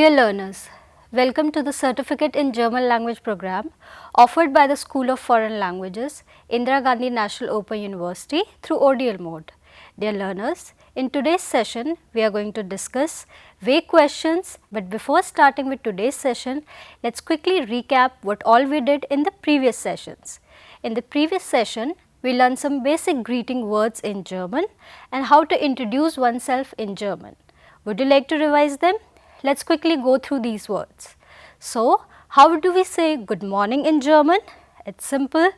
Dear learners, welcome to the Certificate in German Language program offered by the School of Foreign Languages, Indira Gandhi National Open University through ODL mode. Dear learners, in today's session, we are going to discuss vague questions, but before starting with today's session, let's quickly recap what all we did in the previous sessions. In the previous session, we learned some basic greeting words in German and how to introduce oneself in German. Would you like to revise them? Let's quickly go through these words. So, how do we say good morning in German? It's simple,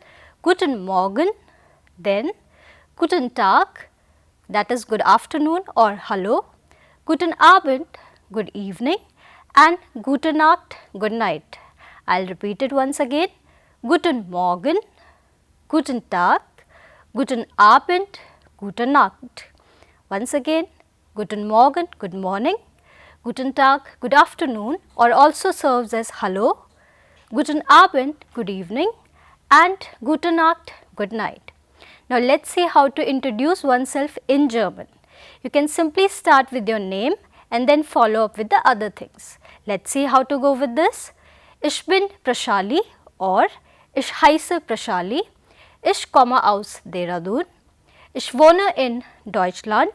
Guten Morgen, then Guten Tag, that is good afternoon or hello, Guten Abend, good evening, and Gute Nacht, good night. I'll repeat it once again, Guten Morgen, Guten Tag, Guten Abend, Gute Nacht. Once again, Guten Morgen, good morning, Guten Tag, good afternoon, or also serves as hello, Guten Abend, good evening, and Gute Nacht, good night. Now, let's see how to introduce oneself in German. You can simply start with your name and then follow up with the other things. Let's see how to go with this. Ich bin Prashali or Ich heiße Prashali. Ich komme aus Dehradun. Ich wohne in Deutschland.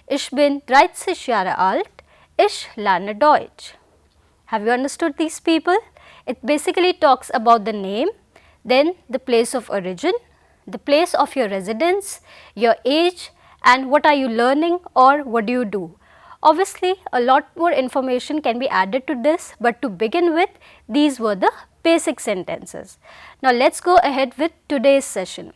Ich bin 30 Jahre alt. Ich lerne Deutsch. Have you understood these people? It basically talks about the name, then the place of origin, the place of your residence, your age, and what are you learning or what do you do. Obviously, a lot more information can be added to this, but to begin with, these were the basic sentences. Now, let's go ahead with today's session.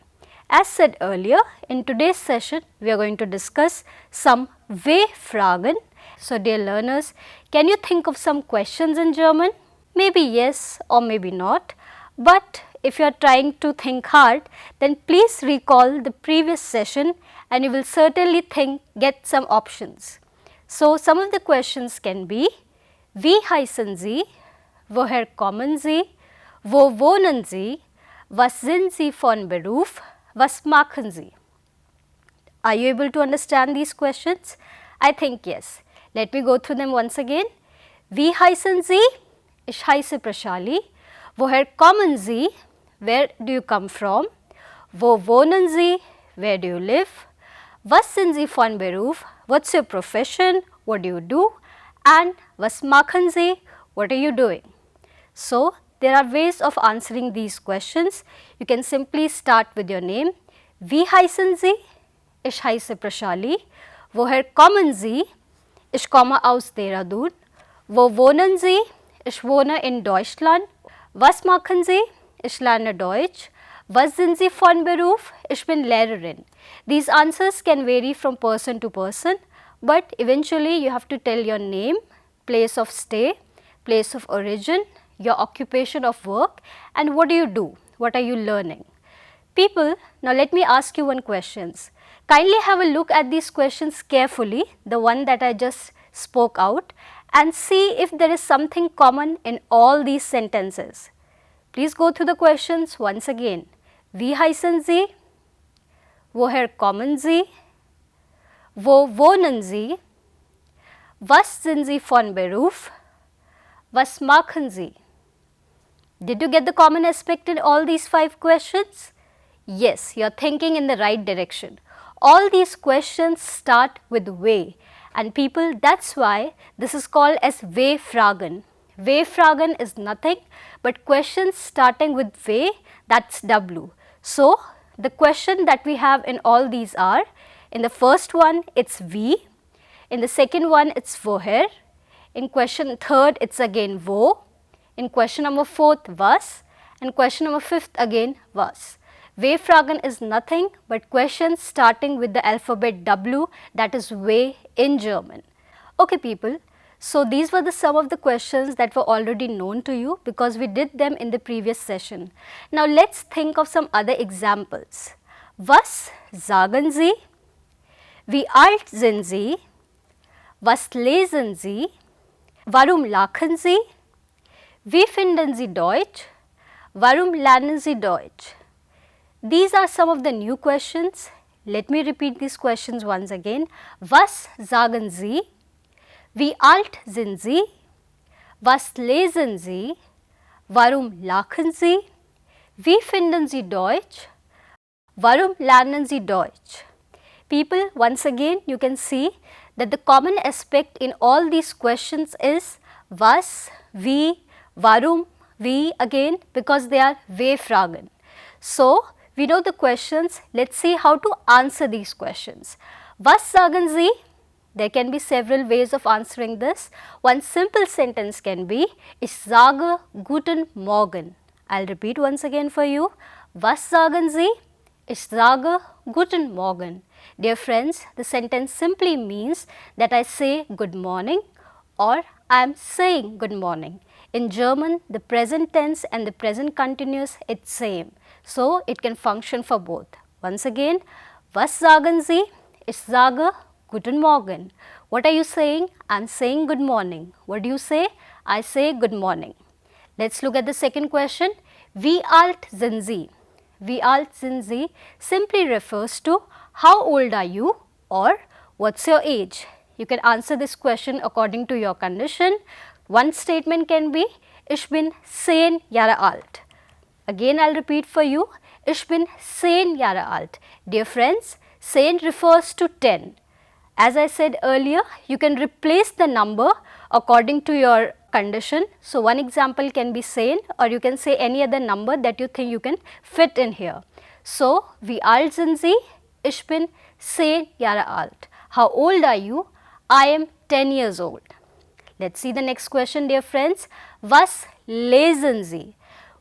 As said earlier, in today's session, we are going to discuss some W-Fragen. So, dear learners, can you think of some questions in German? Maybe yes or maybe not, but if you are trying to think hard, then please recall the previous session and you will certainly get some options. So, some of the questions can be, wie heißen Sie, woher kommen Sie, wo wohnen Sie, was sind Sie von Beruf, was machen Sie? Are you able to understand these questions? I think yes. Let me go through them once again. Wie heißen Sie? Ich heiße Prashali. Woher kommen Sie? Where do you come from? Wo wohnen Sie? Where do you live? Was sind Sie von Beruf? What's your profession? What do you do? And was machen Sie? What are you doing? So, there are ways of answering these questions. You can simply start with your name. Wie heißen Sie? Ich heiße Prashali. Woher kommen Sie? Ich komme aus Dehradun. Wo wohnen Sie? Ich wohne in Deutschland. Was machen Sie? Ich lerne Deutsch. Was sind Sie von Beruf? Ich bin Lehrerin. These answers can vary from person to person, but eventually you have to tell your name, place of stay, place of origin, your occupation of work, and what do you do? What are you learning? People, now let me ask you one question. Kindly have a look at these questions carefully, the one that I just spoke out, and see if there is something common in all these sentences. Please go through the questions once again. Wie heißen Sie? Woher kommen Sie? Wo wohnen Sie? Was sind Sie von Beruf? Was machen Sie? Did you get the common aspect in all these 5 questions? Yes, you are thinking in the right direction. All these questions start with W, and people, that's why this is called as W-Fragen. W-Fragen is nothing but questions starting with W, that's W. So, the question that we have in all these are, in the first one it's wie, in the second one it's woher, in question third it's again wo, in question number 4th was, and question number 5th again was. W-Fragen is nothing but questions starting with the alphabet W, that is W in German. Okay people, so these were some of the questions that were already known to you because we did them in the previous session. Now let's think of some other examples. Was sagen Sie? Wie alt sind Sie? Was lesen Sie? Warum lachen Sie? Wie finden Sie Deutsch? Warum lernen Sie Deutsch? These are some of the new questions. Let me repeat these questions once again. Was sagen Sie? Wie alt sind Sie? Was lesen Sie? Warum lachen Sie? Wie finden Sie Deutsch? Warum lernen Sie Deutsch? People, once again you can see that the common aspect in all these questions is was, wie, warum, wie again, because they are W-Fragen. So, we know the questions, let us see how to answer these questions. Was sagen Sie? There can be several ways of answering this. One simple sentence can be, ich sage guten Morgen. I will repeat once again for you. Was sagen Sie? Ich sage guten Morgen. Dear friends, the sentence simply means that I say good morning or I am saying good morning. In German, the present tense and the present continuous, it's same. So, it can function for both. Once again, was sagen Sie? Ich sage guten Morgen. What are you saying? I am saying good morning. What do you say? I say good morning. Let's look at the second question. Wie alt sind Sie? Wie alt sind Sie simply refers to how old are you or what's your age. You can answer this question according to your condition. One statement can be, ich bin 10 Jahre alt. Again I will repeat for you, ich bin 10 Jahre alt. Dear friends, 10 refers to 10. As I said earlier, you can replace the number according to your condition. So, one example can be 10 or you can say any other number that you think you can fit in here. So, wie alt sind Sie? Ich bin 10 Jahre alt. How old are you? I am 10 years old. Let's see the next question, dear friends. Was lesen Sie?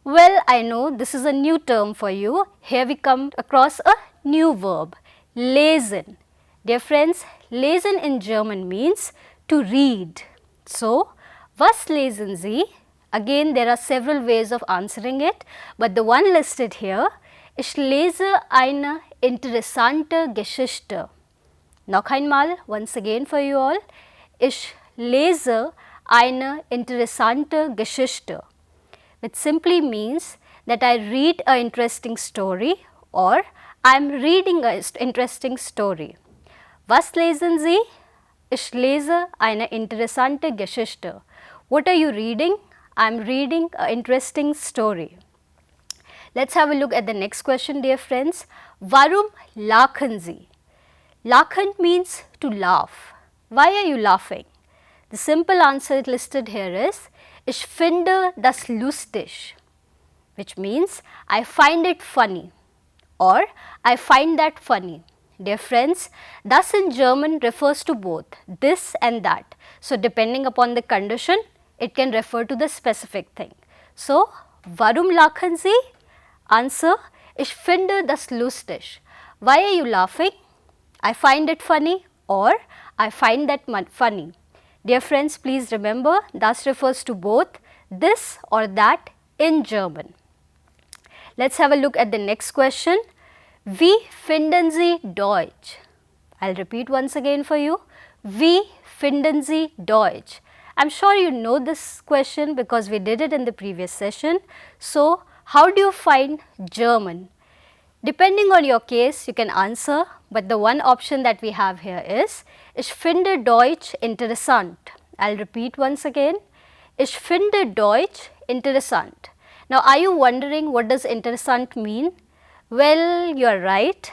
Well, I know this is a new term for you. Here we come across a new verb, lesen. Dear friends, lesen in German means to read. So, was lesen Sie? Again, there are several ways of answering it, but the one listed here, ich lese eine interessante Geschichte. Noch einmal, once again for you all, ich lese eine interessante Geschichte, which simply means that I read an interesting story or I am reading an interesting story. Was lesen Sie? Ich lese eine interessante Geschichte. What are you reading? I am reading an interesting story. Let's have a look at the next question, dear friends. Warum lachen Sie? Lachen means to laugh. Why are you laughing? The simple answer listed here is, ich finde das lustig, which means I find it funny or I find that funny. Dear friends, das in German refers to both this and that. So, depending upon the condition, it can refer to the specific thing. So, warum lachen Sie? Answer, ich finde das lustig. Why are you laughing? I find it funny or I find that funny. Dear friends, please remember das refers to both this or that in German. Let's have a look at the next question. Wie finden Sie Deutsch? I'll repeat once again for you. Wie finden Sie Deutsch? I'm sure you know this question because we did it in the previous session. So, how do you find German? Depending on your case, you can answer, but the one option that we have here is, ich finde Deutsch interessant. I'll repeat once again. Ich finde Deutsch interessant. Now, are you wondering what does interessant mean? Well, you are right.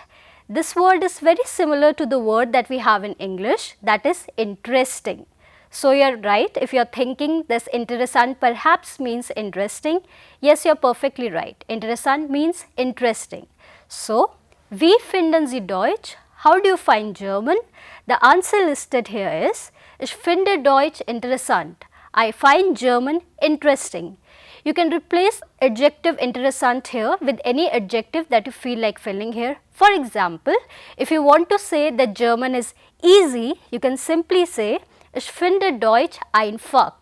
This word is very similar to the word that we have in English, that is interesting. So, you are right. If you are thinking this interessant perhaps means interesting, yes, you are perfectly right. Interessant means interesting. So, wie finden Sie Deutsch? How do you find German? The answer listed here is, ich finde Deutsch interessant. I find German interesting. You can replace adjective interessant here with any adjective that you feel like filling here. For example, if you want to say that German is easy, you can simply say, ich finde Deutsch einfach.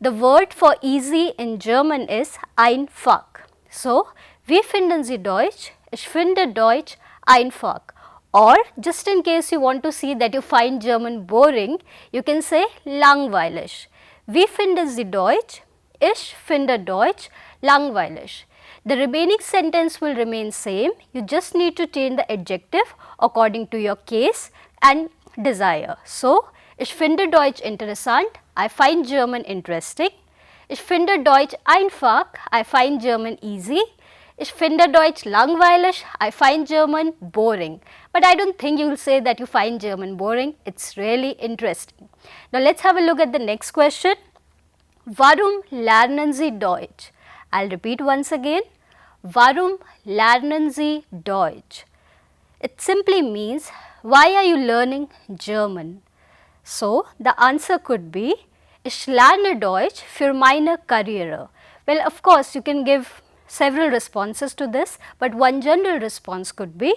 The word for easy in German is einfach. So, wie finden Sie Deutsch? Ich finde Deutsch einfach. Or just in case you want to see that you find German boring, you can say langweilig. Wie finden Sie Deutsch? Ich finde Deutsch langweilig. The remaining sentence will remain same. You just need to change the adjective according to your case and desire. So, ich finde Deutsch interessant. I find German interesting. Ich finde Deutsch einfach, I find German easy. Ich finde Deutsch langweilig, I find German boring. But I don't think you will say that you find German boring, it's really interesting. Now let's have a look at the next question. Warum lernen Sie Deutsch? I'll repeat once again. Warum lernen Sie Deutsch? It simply means, why are you learning German? So, the answer could be, ich lerne Deutsch für meine Karriere. Well, of course, you can give several responses to this, but one general response could be,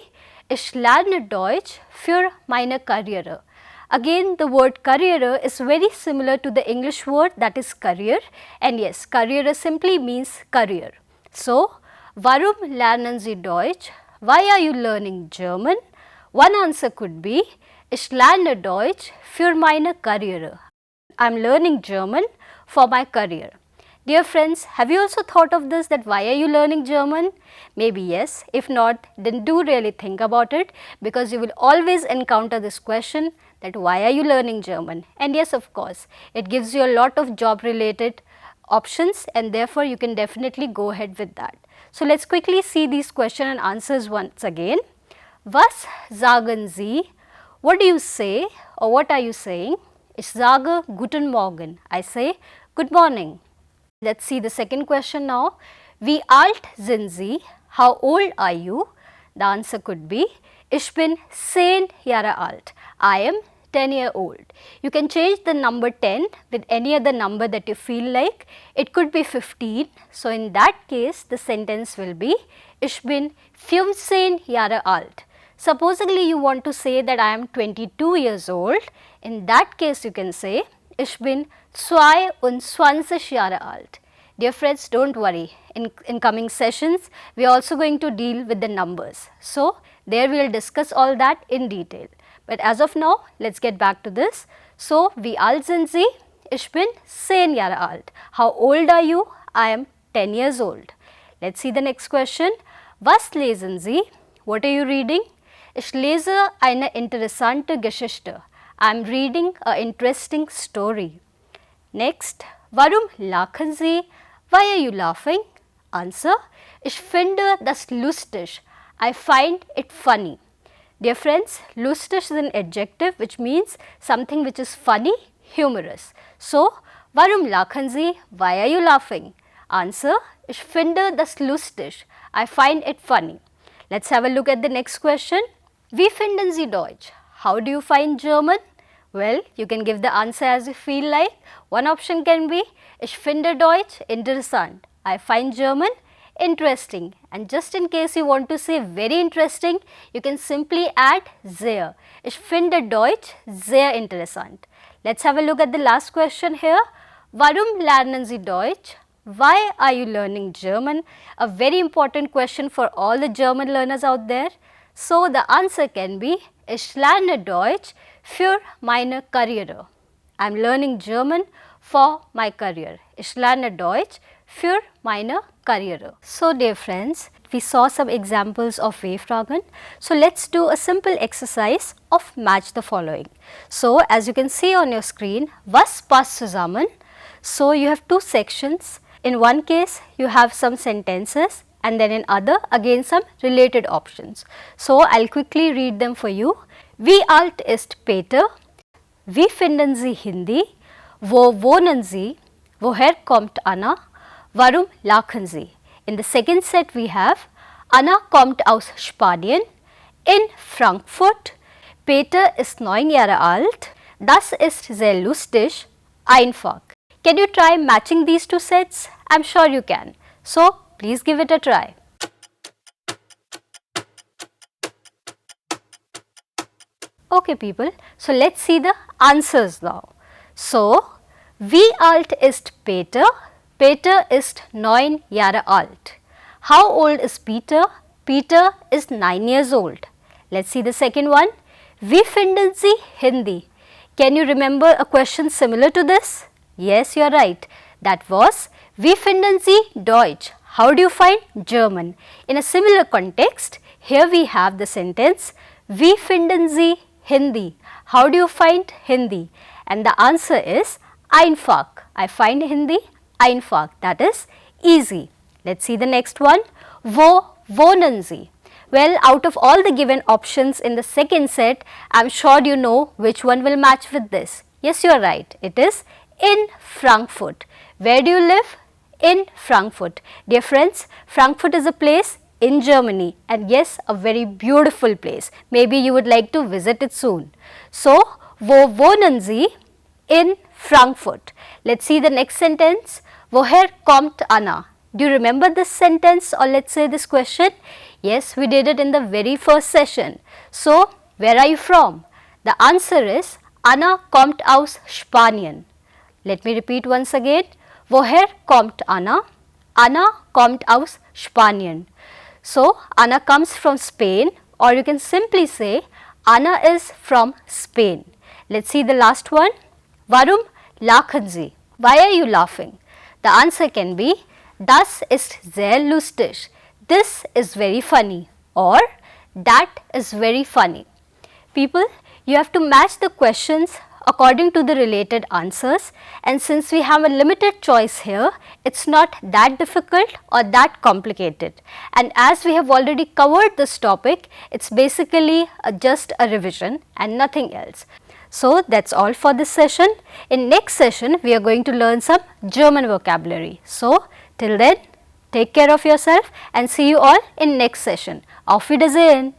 ich lerne Deutsch für meine Karriere. Again, the word Karriere is very similar to the English word that is career, and yes, Karriere simply means career. So, warum lernen Sie Deutsch? Why are you learning German? One answer could be, ich lerne Deutsch für meine Karriere. I am learning German for my career. Dear friends, have you also thought of this, that why are you learning German? Maybe yes, if not, then do really think about it, because you will always encounter this question, that why are you learning German? And yes, of course, it gives you a lot of job related options, and therefore you can definitely go ahead with that. So let's quickly see these question and answers once again. Was sagen Sie? What do you say, or what are you saying? Ich sage guten Morgen. I say good morning. Let's see the second question now. Wie alt sind Sie? How old are you? The answer could be, ich bin 10 Jahre alt. I am 10-year-old. You can change the number 10 with any other number that you feel like. It could be 15. So in that case, the sentence will be, ich bin 15 Jahre alt. Supposedly you want to say that I am 22 years old. In that case, you can say, ich bin 22 Jahre alt. Dear friends, don't worry, in coming sessions, we are also going to deal with the numbers. So, there we will discuss all that in detail. But as of now, let's get back to this. So, wie alt sind Sie? Ich bin 10 Jahre alt. How old are you? I am 10 years old. Let's see the next question. Was lesen Sie? What are you reading? Ich lese eine interessante Geschichte. I am reading an interesting story. Next, warum lachen Sie? Why are you laughing? Answer, ich finde das lustig. I find it funny. Dear friends, lustig is an adjective which means something which is funny, humorous. So, warum lachen Sie? Why are you laughing? Answer, ich finde das lustig. I find it funny. Let's have a look at the next question. Wie finden Sie Deutsch? How do you find German? Well, you can give the answer as you feel like. One option can be, ich finde Deutsch interessant. I find German interesting. And just in case you want to say very interesting, you can simply add sehr. Ich finde Deutsch sehr interessant. Let's have a look at the last question here. Warum lernen Sie Deutsch? Why are you learning German? A very important question for all the German learners out there. So, the answer can be, ich lerne Deutsch für meine Karriere. I am learning German for my career. Ich lerne Deutsch für meine Karriere. So, dear friends, we saw some examples of W-Fragen. So, let's do a simple exercise of match the following. So, as you can see on your screen, was passt zusammen? So, you have two sections. In one case, you have some sentences, and then in other again some related options. So, I will quickly read them for you. Wie alt ist Peter? Wie finden Sie Hindi? Wo wohnen Sie? Woher kommt Anna? Warum lachen Sie? In the second set we have, Anna kommt aus Spanien, in Frankfurt. Peter ist 9 Jahre alt. Das ist sehr lustig, einfach. Can you try matching these two sets? I am sure you can. So, please give it a try. Okay people, so let's see the answers now. So, wie alt ist Peter? Peter ist 9 Jahre alt. How old is Peter? Peter is 9 years old. Let's see the second one. Wie finden Sie Hindi? Can you remember a question similar to this? Yes, you are right. That was, wie finden Sie Deutsch? How do you find German? In a similar context, here we have the sentence, wie finden Sie Hindi? How do you find Hindi? And the answer is einfach. I find Hindi einfach, that is easy. Let's see the next one. Wo wohnen Sie? Well, out of all the given options in the second set, I am sure you know which one will match with this. Yes, you are right. It is in Frankfurt. Where do you live? In Frankfurt. Dear friends, Frankfurt is a place in Germany, and yes, a very beautiful place. Maybe you would like to visit it soon. So, wo wohnen Sie? In Frankfurt. Let's see the next sentence. Woher kommt Anna? Do you remember this sentence, or let's say this question? Yes, we did it in the very first session. So, where are you from? The answer is Anna kommt aus Spanien. Let me repeat once again. Woher kommt Anna? Anna kommt aus Spanien. So, Anna comes from Spain, or you can simply say Anna is from Spain. Let's see the last one. Warum lachen Sie? Why are you laughing? The answer can be Das ist sehr lustig. This is very funny, or that is very funny. People, you have to match the questions according to the related answers, and since we have a limited choice here, it's not that difficult or that complicated. And as we have already covered this topic, it's basically just a revision and nothing else. So, that's all for this session. In next session, we are going to learn some German vocabulary. So, till then, take care of yourself and see you all in next session. Auf Wiedersehen!